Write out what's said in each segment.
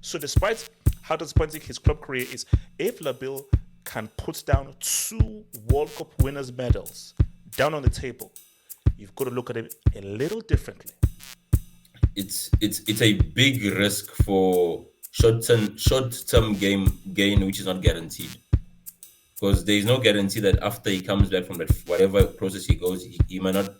So despite how disappointing his club career is, if Labille can put down 2 World Cup winners' medals down on the table, you've got to look at it a little differently. It's a big risk for short term game gain, which is not guaranteed. Because there is no guarantee that after he comes back from that whatever process he goes, he might not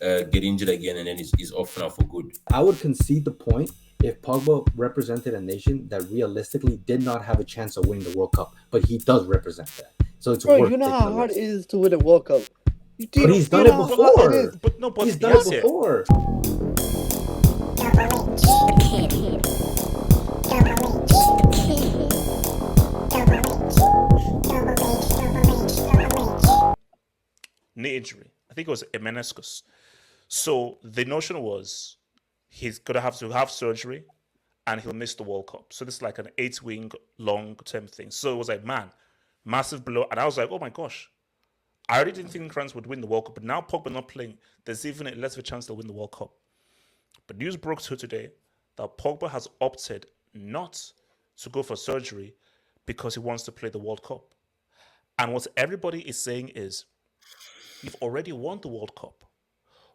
get injured again and then he's off now for good. I would concede the point if Pogba represented a nation that realistically did not have a chance of winning the World Cup, but he does represent that. So it's Bro, worth you know taking how the hard it risk. is to win a World Cup. But he's done you it know how hard it before. is. But no, but He's done yes, it yeah. before. Knee injury. I think it was a meniscus. So the notion was he's gonna have to have surgery and he'll miss the World Cup. So this is like an 8-week long term thing. So it was like, man, massive blow. And I was like, oh my gosh. I already didn't think France would win the World Cup, but now Pogba not playing, there's even less of a chance they'll win the World Cup. But news broke to today that Pogba has opted not to go for surgery because he wants to play the World Cup. And what everybody is saying is, you've already won the World Cup.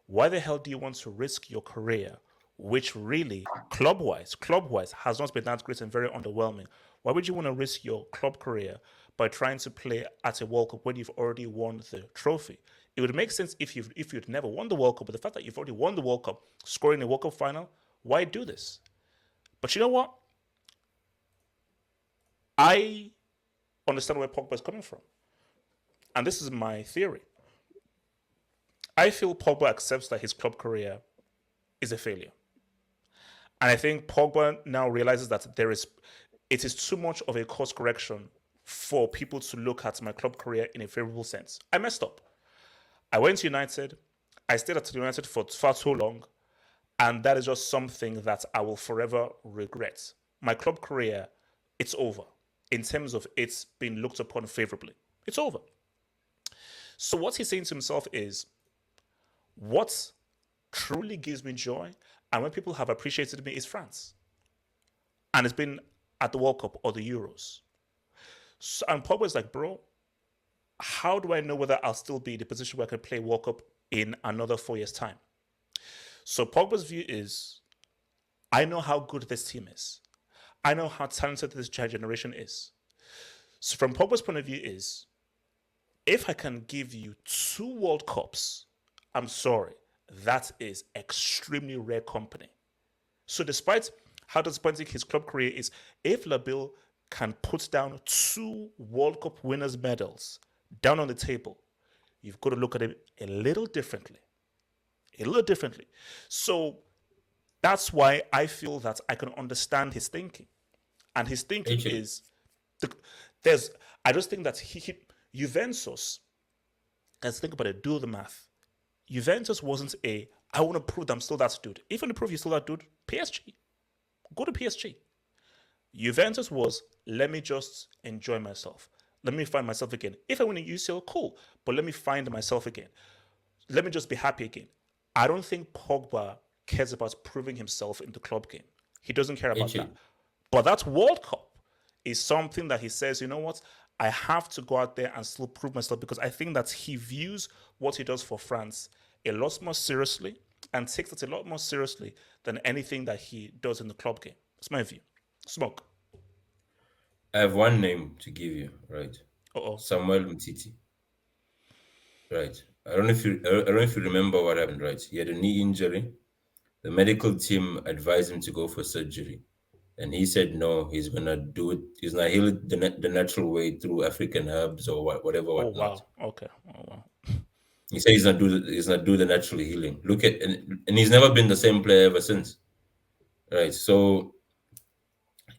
Why the hell do you want to risk your career, which really, club-wise, has not been that great and very underwhelming? Why would you want to risk your club career by trying to play at a World Cup when you've already won the trophy? It would make sense if you'd never won the World Cup, but the fact that you've already won the World Cup, scoring a World Cup final, why do this? But you know what? I understand where Pogba is coming from. And this is my theory. I feel Pogba accepts that his club career is a failure. And I think Pogba now realizes that it is too much of a course correction for people to look at my club career in a favorable sense. I messed up. I went to United. I stayed at United for far too long. And that is just something that I will forever regret. My club career, it's over in terms of it's being looked upon favorably. It's over. So what he's saying to himself is, what truly gives me joy and when people have appreciated me is France. And it's been at the World Cup or the Euros. So, and Pogba is like, bro, how do I know whether I'll still be in the position where I can play World Cup in another 4 years' time? So Pogba's view is, I know how good this team is. I know how talented this generation is. So from Pogba's point of view is, if I can give you 2 World Cups, I'm sorry, that is extremely rare company. So despite how disappointing his club career is, if Labille can put down 2 World Cup winners' medals down on the table, you've got to look at it a little differently. A little differently. So that's why I feel that I can understand his thinking. And his thinking is, I just think that Juventus, let's think about it, do the math. Juventus wasn't I want to prove that I'm still that dude. If you want to prove you're still that dude, PSG. Go to PSG. Juventus was, let me just enjoy myself. Let me find myself again. If I win a UCL, cool. But let me find myself again. Let me just be happy again. I don't think Pogba cares about proving himself in the club game. He doesn't care about that. But that World Cup is something that he says, you know what? I have to go out there and still prove myself because I think that he views what he does for France a lot more seriously and takes it a lot more seriously than anything that he does in the club game. That's my view. Smoke. I have one name to give you, right? Uh-oh. Samuel Umtiti. Right. I don't know if you remember what happened, right? He had a knee injury. The medical team advised him to go for surgery. And he said no, he's gonna do it. He's gonna heal it the natural way through African herbs or whatever, Oh, whatnot. wow. Okay. Oh, wow. He said he's not do the natural healing. Look at and he's never been the same player ever since. Right. So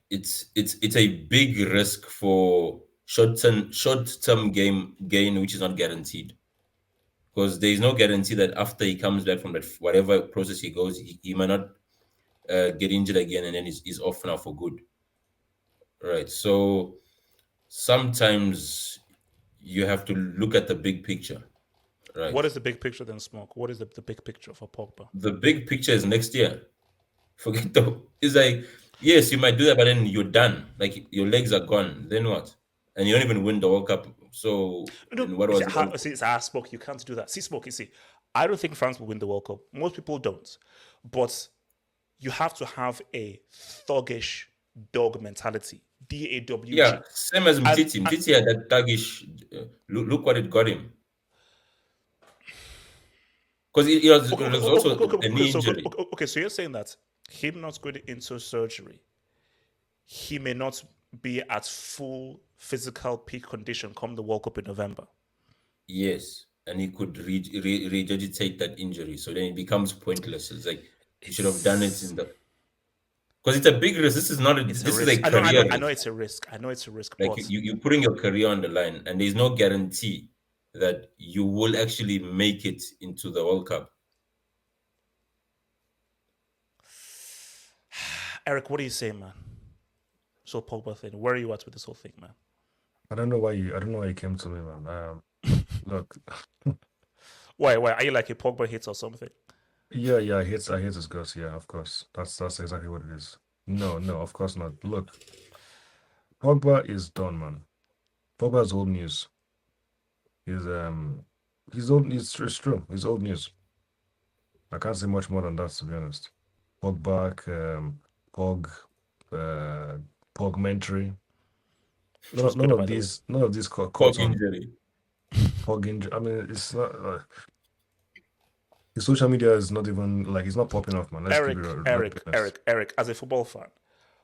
it's a big risk for short term game gain, which is not guaranteed. Because there is no guarantee that after he comes back from that whatever process he goes, he might not get injured again and then he's off now for good. Right. So sometimes you have to look at the big picture. Right. What is the big picture then, Smoke? What is the big picture for Pogba? The big picture is next year. Forget the. It's like Yes, you might do that, but then you're done. Like your legs are gone. Then what? And you don't even win the World Cup. So No, then what you see, was it all? see, it's Smoke. You can't do that. See, Smoke. You see, I don't think France will win the World Cup. Most people don't, but you have to have a thuggish dog mentality. Yeah, DAWG. same as And Mtiti. Mtiti had that thuggish. Look what it got him. Because it was also a knee injury. okay, so you're saying that him not going into surgery, he may not be at full physical peak condition come the World Cup in November. Yes, and he could regurgitate that injury, so then it becomes pointless. It's like you should have done it It's in the because it's a big risk. This is not a it's a this is a risk. career I know risk. it's a risk. I know it's a risk, Like but you're putting your career on the line, and there's no guarantee that you will actually make it into the World Cup. Eric, what do you say, man? So Pogba thing. Where are you at with this whole thing, man? I don't know why you came to me, man. Look, Why? Are you like a Pogba hit or something? yeah, I hate his guts. Yeah, of course. That's exactly what it is. No, of course not. Look, Pogba is done, man. Pogba's old news. He's old. It's true. He's old news. I can't say much more than that, to be honest. Pogba, Pog, Pogmentary. Which was good, by the way. None of these caught Pog on injury. Pog injury. I mean, it's not. His social media is not even like he's not popping off, man. Let's keep it real. Eric, as a football fan,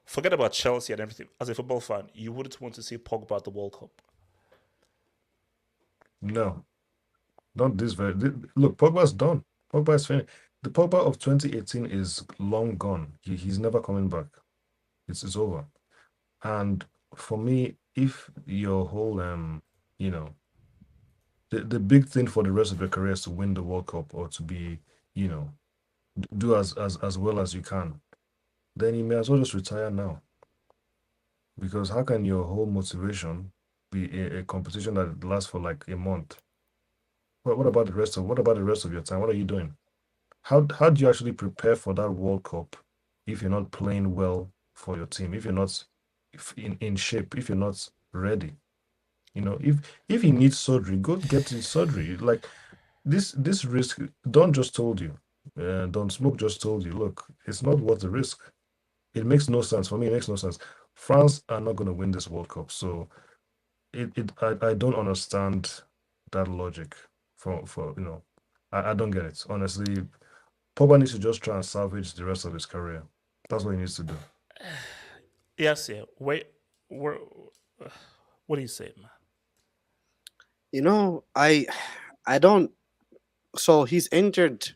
forget about Chelsea and everything. As a football fan, you wouldn't want to see Pogba at the World Cup. No, not this very. Look, Pogba's done. Pogba is finished. The Pogba of 2018 is long gone. He's never coming back. It's over. And for me, if your whole you know, the big thing for the rest of your career is to win the World Cup or to be, do as well as you can, then you may as well just retire now. Because how can your whole motivation be a competition that lasts for like a month? What about the rest of your time? What are you doing? How do you actually prepare for that World Cup if you're not playing well for your team? If you're not in shape, if you're not ready? If he needs surgery, go get his surgery. Like this risk, Don just told you. Don Smoke just told you, look, it's not worth the risk. It makes no sense. For me, it makes no sense. France are not going to win this World Cup. So I don't understand that logic for I don't get it. Honestly, Pogba needs to just try and salvage the rest of his career. That's what he needs to do. Yes, yeah. Wait, what do you say, man? I don't. So he's injured.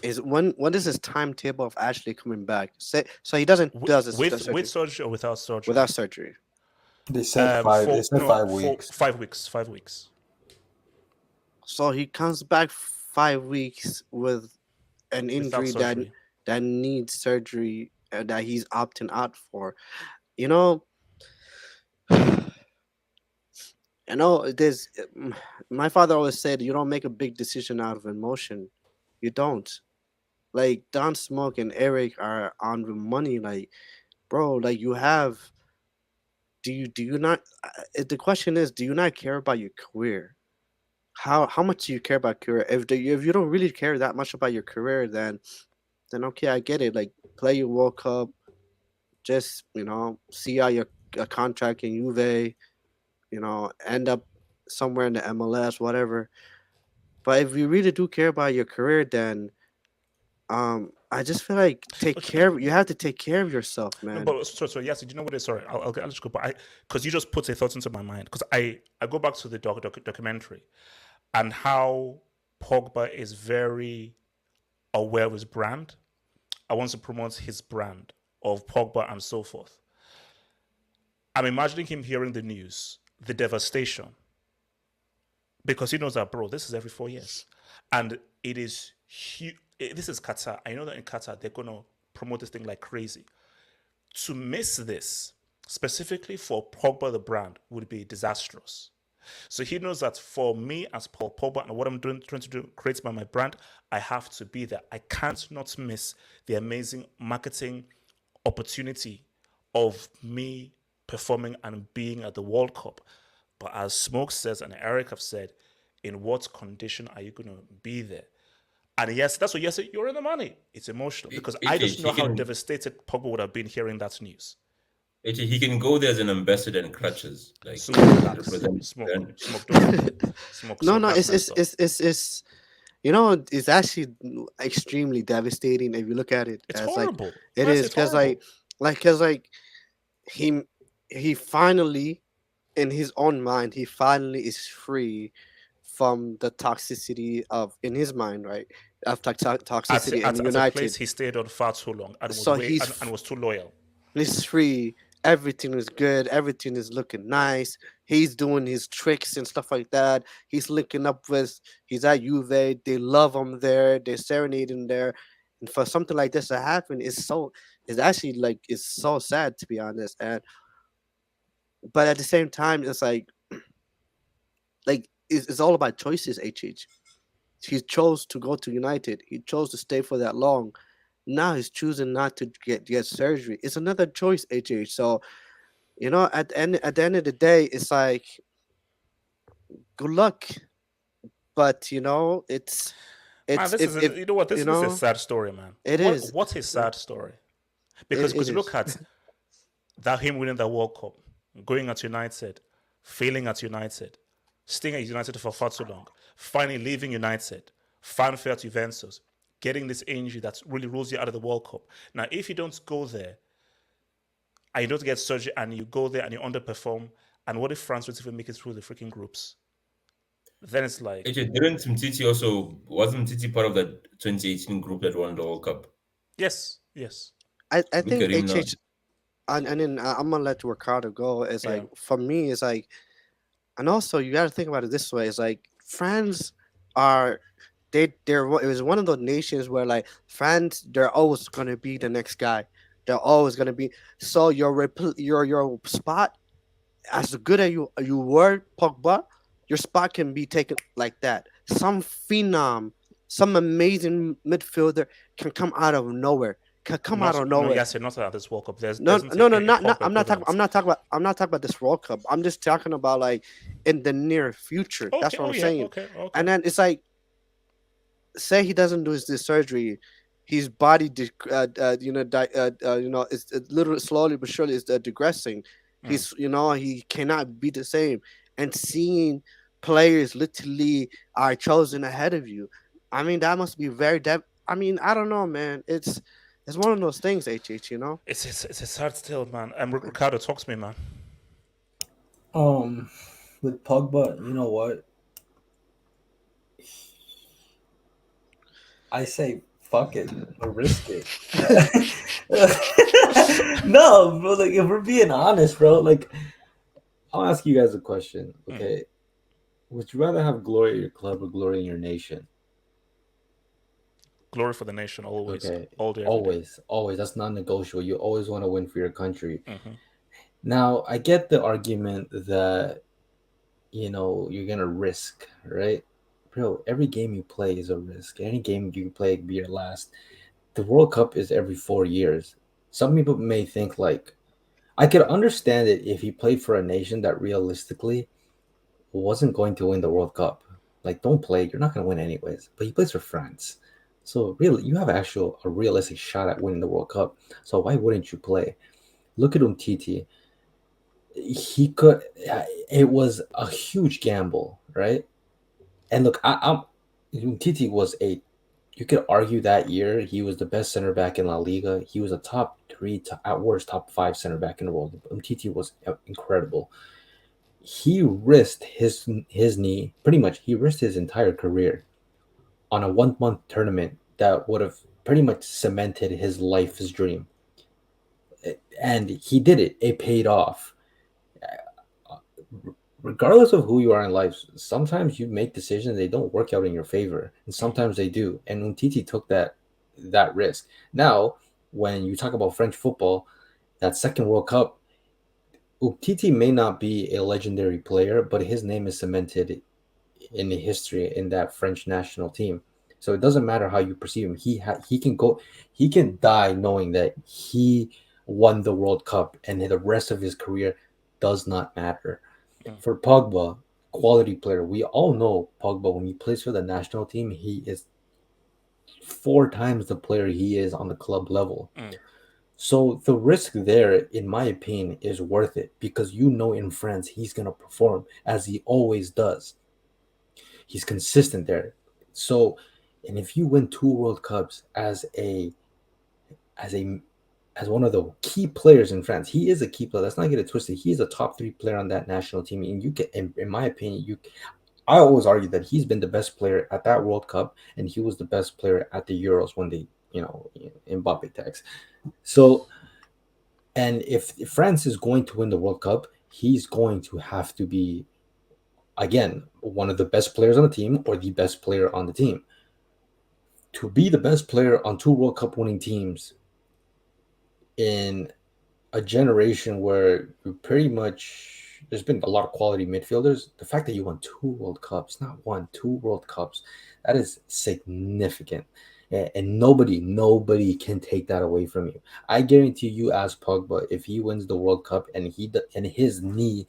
When is his timetable of actually coming back? So he does this With surgery or without surgery? without surgery. They said five. They said 5 weeks. 5 weeks. 5 weeks. So he comes back 5 weeks with an Without injury surgery. that needs surgery that he's opting out for. You know, there's my father always said you don't make a big decision out of emotion. You don't. Like Don Smoke and Eric are on the money. Like, bro, like you have. Do you not? The question is, do you not care about your career? How much do you care about career? If you don't really care that much about your career, then okay, I get it. Like play your World Cup, just see out your contract in Juve, end up somewhere in the MLS, whatever. But if you really do care about your career, then I just feel like you have to take care of yourself, man. But so yes, do you know what it is? Sorry, I'll just go. But because you just put a thought into my mind. Because I go back to the documentary, and how Pogba is very aware of his brand. I want to promote his brand of Pogba and so forth. I'm imagining him hearing the news, the devastation, because he knows that, bro, this is every 4 years, and it is huge. This is Qatar. I know that in Qatar they're gonna promote this thing like crazy. To miss this, specifically for Pogba the brand, would be disastrous. So he knows that for me as Paul Pogba and what I'm trying to do, create by my brand, I have to be there. I can't not miss the amazing marketing opportunity of me performing and being at the World Cup. But as Smoke says and Eric have said, in what condition are you going to be there? And yes, that's what you said. You're in the money. It's emotional because I just know how devastated Pogba would have been hearing that news. He can go there as an ambassador in crutches, like Smoke, relax. Smoke, don't. Smoke. No, that's messed up. it's you know, it's actually extremely devastating if you look at it. It's as horrible. Like, it Yes, is it's because horrible. like he finally, in his own mind, he finally is free from the toxicity of, in his mind, right, of toxicity in at a place United. he stayed on far too long and was So he's and was too loyal. He's free. Everything is good. Everything is looking nice. He's doing his tricks and stuff like that. He's linking up with. He's at Juve. They love him there. They're serenading there. And for something like this to happen, it's actually like it's so sad, to be honest. And but at the same time, it's like it's all about choices. He chose to go to United. He chose to stay for that long. Now he's choosing not to get surgery. It's another choice, So, you know, at the end of the day, it's like good luck. But you know, it's Man, this is you know what this is a sad story, man. It is. What a sad story. Because It look at that him winning the World Cup, going at United, failing at United, staying at United for far too long, finally leaving United, fanfare at Juventus, getting this injury that really rules you out of the World Cup. Now, if you don't go there and you don't get surgery and you go there and you underperform, and what if France don't even make it through the freaking groups? Then it's like... Didn't Umtiti wasn't Umtiti part of that 2018 group that won the World Cup? Yes. I think HH, and then I'm going to let Ricardo go. It's like, for me, it's like, and also you got to think about it this way. It's like, France are... it was one of those nations where like France, they're always gonna be the next guy. They're always gonna be. So your spot, as good as you were, Pogba, your spot can be taken like that. Some phenom, some amazing midfielder can come out of nowhere. No, yes, not at this World Cup. I'm not talking about this World Cup. I'm just talking about like in the near future. Okay, that's what I'm saying. Okay. And then it's like, say he doesn't do this surgery, his body, it's literally slowly but surely is digressing. He's, he cannot be the same. And seeing players literally are chosen ahead of you, I mean, that must be very. I mean, I don't know, man. It's one of those things, HH. You know, it's a sad still, man. And Ricardo, talk to me, man. With Pogba, you know what? I say fuck it or risk it. No, bro. Like, if we're being honest, bro. Like, I'll ask you guys a question. Okay, would you rather have glory in your club or glory in your nation? Glory for the nation, always. Okay, all day, always. That's non-negotiable. You always want to win for your country. Now, I get the argument that you're gonna risk, right? Bro, every game you play is a risk. Any game you play could be your last. The World Cup is every 4 years. Some people may think like, I could understand it if he played for a nation that realistically wasn't going to win the World Cup. Like, don't play. You're not going to win anyways. But he plays for France. So really, you have a realistic shot at winning the World Cup. So why wouldn't you play? Look at Umtiti. It was a huge gamble, right? And look, Umtiti was you could argue that year he was the best center back in La Liga. He was a top 3, at worst top 5 center back in the world. Umtiti was incredible. He risked his knee, pretty much. He risked his entire career on a 1-month tournament that would have pretty much cemented his life, his dream. And he did it. It paid off. Regardless of who you are in life, sometimes you make decisions, they don't work out in your favor, and sometimes they do. And Umtiti took that risk. Now, when you talk about French football, that second World Cup, Umtiti may not be a legendary player, but his name is cemented in the history in that French national team. So it doesn't matter how you perceive him. He can die knowing that he won the World Cup, and the rest of his career does not matter. Mm. For Pogba, quality player, we all know Pogba, when he plays for the national team, he is 4 times the player he is on the club level. Mm. So the risk there, in my opinion, is worth it because you know in France he's gonna perform as he always does. He's consistent there. So, and if you win 2 World Cups as a as one of the key players in France, he is a key player. Let's not get it twisted. He's a top 3 player on that national team, and you can, in my opinion, I always argue that he's been the best player at that World Cup, and he was the best player at the Euros when they, Mbappe tax. So, and if France is going to win the World Cup, he's going to have to be, again, one of the best players on the team or the best player on the team. To be the best player on 2 World Cup winning teams in a generation where you pretty much, there's been a lot of quality midfielders. The fact that you won 2 World Cups, not one, 2 World Cups, that is significant. And nobody can take that away from you. I guarantee you, as Pogba, if he wins the World Cup and his knee,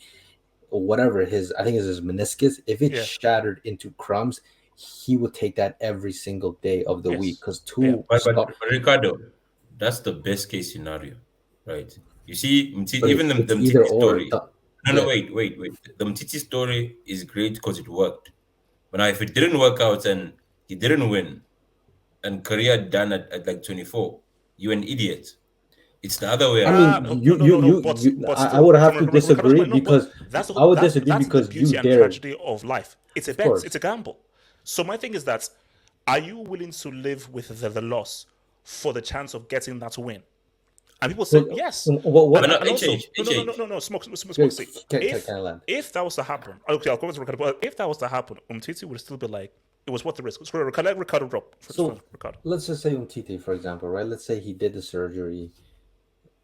or whatever I think it's his meniscus, if it's Yeah. shattered into crumbs, he will take that every single day of the Yes. week because Yeah. But Ricardo, that's the best case scenario, right? You see, but even the it's Umtiti either or. story. No, Yeah. wait. The Umtiti story is great because it worked. But now, if it didn't work out and he didn't win, and career done at like 24, you're an idiot. It's the other way I around. mean, No. But I still, would have from to Ricardo's disagree point, no. But because that's the I whole. would disagree That's the because beauty you and dared. tragedy of life. It's a Of bet. course. It's a gamble. So my thing is that, are you willing to live with the loss for the chance of getting that win? And people say yes. What? But no, And also, HH. no. Smoke. See, Can I land? if that was to happen, okay, I'll go to Ricardo. But if that was to happen, Umtiti would still be like, it was worth the risk. So Ricardo drop. So Ricardo. let's just say Umtiti, for example, right? Let's say he did the surgery.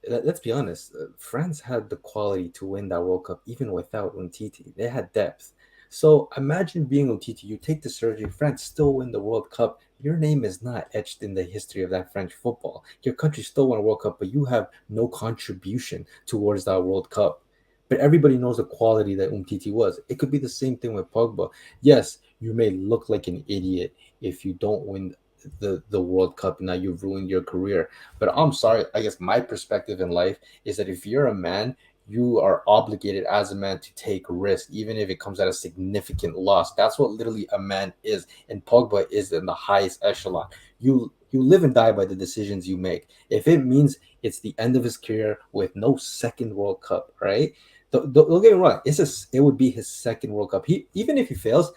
Let's be honest. France had the quality to win that World Cup even without Umtiti. They had depth. So imagine being Umtiti. You take the surgery. France still win the World Cup. Your name is not etched in the history of that French football. Your country still won a World Cup, but you have no contribution towards that World Cup. But everybody knows the quality that Umtiti was. It could be the same thing with Pogba. Yes, you may look like an idiot if you don't win the World Cup. Now you've ruined your career. But I'm sorry. I guess my perspective in life is that if you're a man, you are obligated as a man to take risk, even if it comes at a significant loss. That's what literally a man is, and Pogba is in the highest echelon. You live and die by the decisions you make. If it means it's the end of his career with no second World Cup, right? Don't get me wrong. It would be his second World Cup. Even if he fails,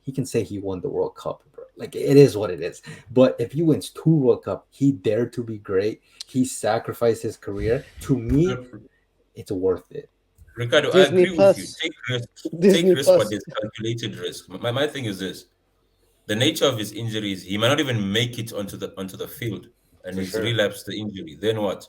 he can say he won the World Cup, bro. Like, it is what it is. But if he wins 2 World Cup, he dared to be great. He sacrificed his career. To me, it's worth it. Ricardo, I Disney agree with you. Plus. Take risk. Disney Take risk, Plus. but there's calculated risk. My thing is this: the nature of his injuries, he might not even make it onto the field, and For he's sure. relapsed the injury. Then what?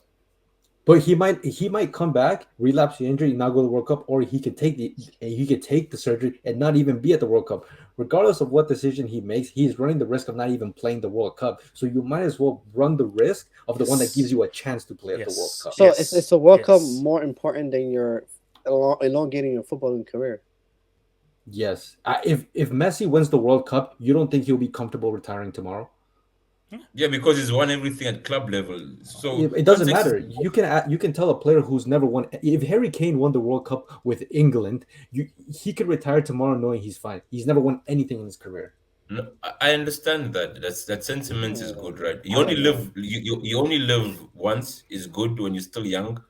But he might come back, relapse the injury, not go to the World Cup, or he could take the surgery and not even be at the World Cup. Regardless of what decision he makes, he's running the risk of not even playing the World Cup. So you might as well run the risk of the one that gives you a chance to play at the World Cup. So is the World Cup Yes. more important than your elongating your footballing career? Yes. If Messi wins the World Cup, you don't think he'll be comfortable retiring tomorrow? Yeah, because he's won everything at club level. So It doesn't context matter. You can tell a player who's never won. If Harry Kane won the World Cup with England, he could retire tomorrow knowing he's fine. He's never won anything in his career. No, I understand that. That sentiment is good, right? You I only don't live you only live once is good when you're still young,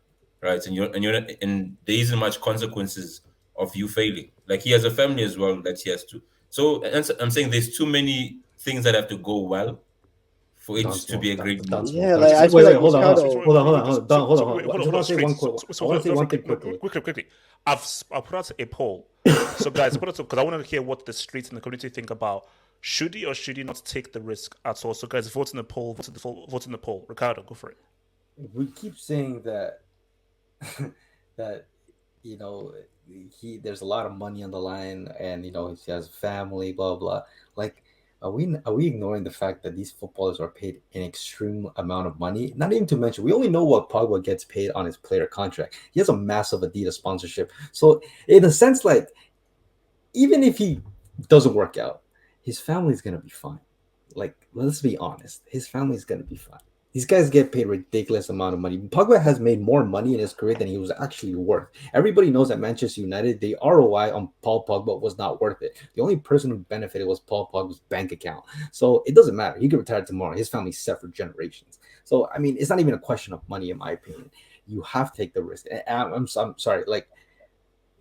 right? And there isn't much consequences of you failing. Like, he has a family as well that he has to. So, and I'm saying there's too many things that have to go well for it Don't to be a smoke. great Don't move. smoke. Yeah, Don't like, smoke. I feel Wait, like hold on, Ricardo- hold on. I just want to say one quick. I want to say one thing quickly. Quickly. I'll put out a poll. So guys, because I want to hear what the streets and the community think about. Should he or should he not take the risk at all? So guys, vote in the poll. Vote in the poll. Ricardo, go for it. We keep saying that that there's a lot of money on the line, and he has family, blah blah. Like, are we ignoring the fact that these footballers are paid an extreme amount of money? Not even to mention, we only know what Pogba gets paid on his player contract. He has a massive Adidas sponsorship. So in a sense, like, even if he doesn't work out, his family's gonna be fine. Like, let's be honest, his family's gonna be fine. These guys get paid ridiculous amount of money. Pogba has made more money in his career than he was actually worth. Everybody knows at Manchester United, the ROI on Paul Pogba was not worth it. The only person who benefited was Paul Pogba's bank account. So it doesn't matter. He could retire tomorrow. His family's set for generations. So, I mean, it's not even a question of money, in my opinion. You have to take the risk. And I'm sorry, like,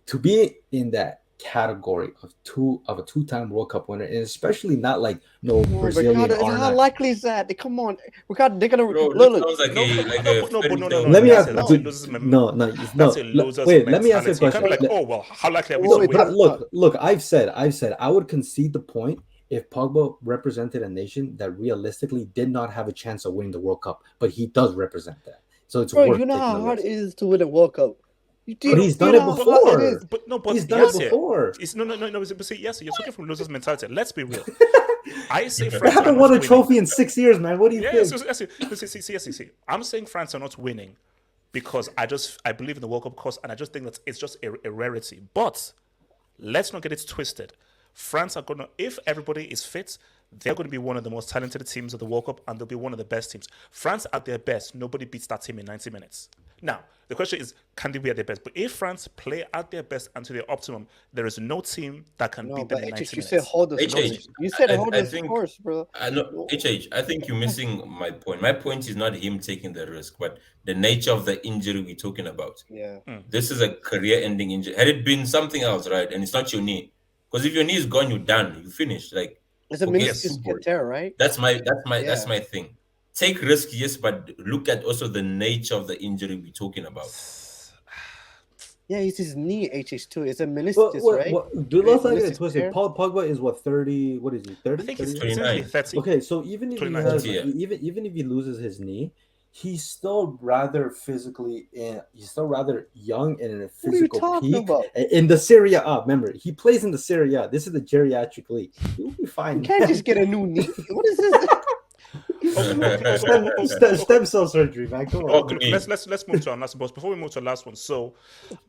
to be in that category of a two-time World Cup winner, and especially not like Brazilian Ricardo, how R9. likely is that? Come on, Ricardo, they're gonna Bro, look. this sounds like No, fairy no. tale. Let me That's ask. a loser's No. That's a loser's Wait, let me ask you a mentality. You can't be question. like, oh well, how likely are we Wait, to wait, win? But look. I've said I would concede the point if Pogba represented a nation that realistically did not have a chance of winning the World Cup, but he does represent that. So it's Bro, worth you know taking how the hard risk. it is to win a World Cup. But he's done you it know how hard it before. But He's done yes, it before. It's no. But see, yes, you're talking from loser's mentality. Let's be real. I say They France are haven't not won a winning. trophy in 6 years, man. What do you Yes, think? see. I'm saying France are not winning because I believe in the World Cup cause, and I just think that it's just a rarity. But let's not get it twisted. France are gonna, if everybody is fit, they're going to be one of the most talented teams of the World Cup, and they'll be one of the best teams. France at their best, nobody beats that team in 90 minutes. Now, the question is, can they be at their best? But if France play at their best and to their optimum, there is no team that can No, beat but them in 90 HH, you minutes. said hold us. HH, You said I- hold I us think- course, bro. I know, HH, I think you're missing my point. My point is not him taking the risk, but the nature of the injury we're talking about. Yeah. This is a career-ending injury. Had it been something else, right, and it's not your knee, because if your knee is gone, you're done. You finished. Like, It's a forget meniscus football. tear, right? That's my Yeah. thing. Take risk, yes, but look at also the nature of the injury we're talking about. Yeah, it's his knee HH2. It's a meniscus, right? Let's not get Meniscus it twisted. tear? Paul Pogba is what, 30? What is he? 30? I think it's 30? 29. 30. Okay, so even if he 29, has, 30, yeah. even if he loses his knee, he's still rather physically, he's still rather young and in a What are you physical talking peak about? in the Serie A. Remember, he plays in the Serie A. This is the geriatric league. He'll be You fine. can't just get a new knee. What is this? Stem cell surgery, man. Come on. Okay. Let's move to our last one. Before we move to the last one, so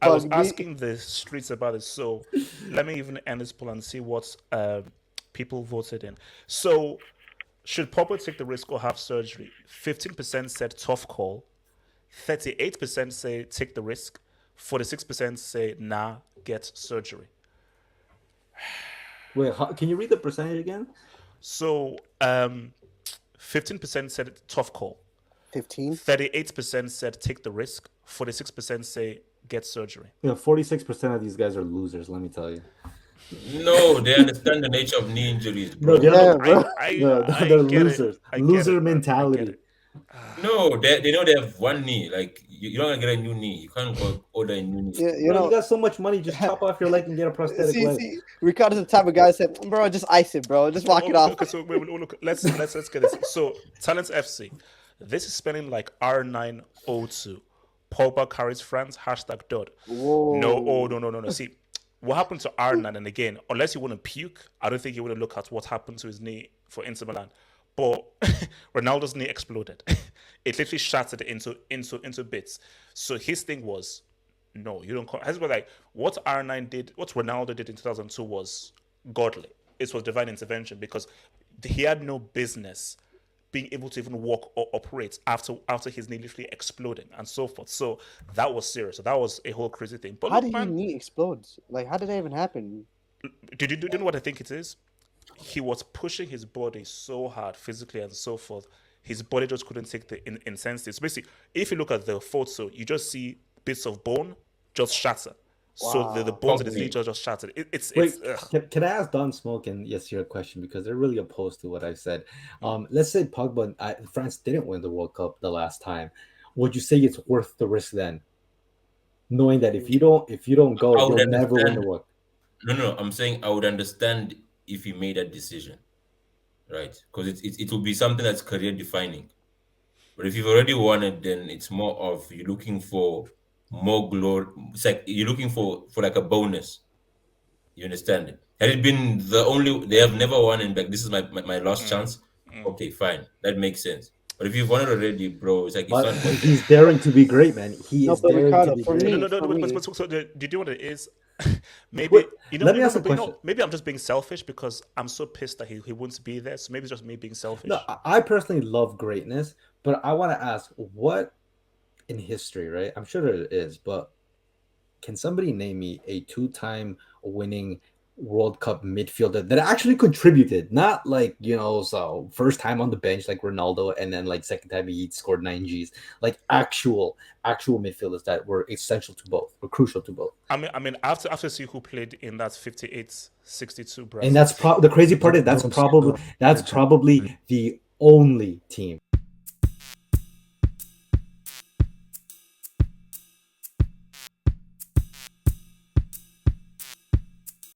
I was Pardon me? asking the streets about it. So let me even end this poll and see what people voted in. So should Pogba take the risk or have surgery? 15% said tough call. 38% say take the risk. 46% say nah, get surgery. Wait, can you read the percentage again? So 15% said tough call. 15? 38% said take the risk. 46% say get surgery. 46% of these guys are losers. Let me tell you. No, they understand the nature of knee injuries, bro. No, they're Yeah, not- bro. they're get it. losers. I get Loser it, man. I get mentality. it. No, they know they have one knee. Like, you're not gonna get a new knee. You can't go order a new knee. Yeah, You you know. got so much money, just chop off your leg and get a prosthetic leg. See, Ricardo's the type of guy who said, bro, just ice it, bro. Just walk it off. Okay, so wait, look, let's get this. So Talents FC, this is spelling like R902. Pogba carries France #dot. Whoa. No. See, what happened to R9? And again, unless you want to puke, I don't think you want to look at what happened to his knee for Inter Milan. But Ronaldo's knee exploded. It literally shattered into bits. So his thing was, no, you don't. Has been like what R9 did, what Ronaldo did in 2002 was godly. It was divine intervention because he had no business being able to even walk or operate after his knee literally exploding and so forth. So that was serious. So that was a whole crazy thing. But How look, did your man, knee explode? Like, how did that even happen? do you know what I think it is? He was pushing his body so hard physically and so forth. His body just couldn't take the intensity. So basically, if you look at the photo, you just see bits of bone just shatter. So the bones in his knee just shattered. It's Can I ask Don Smoke and Yasir a question because they're really opposed to what I've said. Let's say Pogba, France didn't win the World Cup the last time. Would you say it's worth the risk then, knowing that if you don't go, you'll never win the World Cup? No. I'm saying I would understand if he made that decision, right? Because it will be something that's career defining. But if you've already won it, then it's more of you're looking for more glory. It's like you're looking for like a bonus. You understand? Had it been they have never won in back. This is my last chance. Okay, fine, that makes sense. But if you've won it already, bro, it's like it's But not worth it. he's daring to be great, man. He No, is but daring Ricardo, to be for great. me- No, for me- so did you know what it is? Maybe Wait, you know. let me no, ask a but you know, question. maybe I'm just being selfish because I'm so pissed that he won't be there. So maybe it's just me being selfish. No, I personally love greatness, but I want to ask, what in history, right? I'm sure there is, but can somebody name me a two-time winning World Cup midfielder that actually contributed? Not like, so first time on the bench like Ronaldo, and then like second time he scored 9 Gs. Like actual midfielders that were essential to both, or crucial to both. I mean, after see who played in that 58-62 Brazil. And that's the crazy part is that's Don't- probably don't- the only team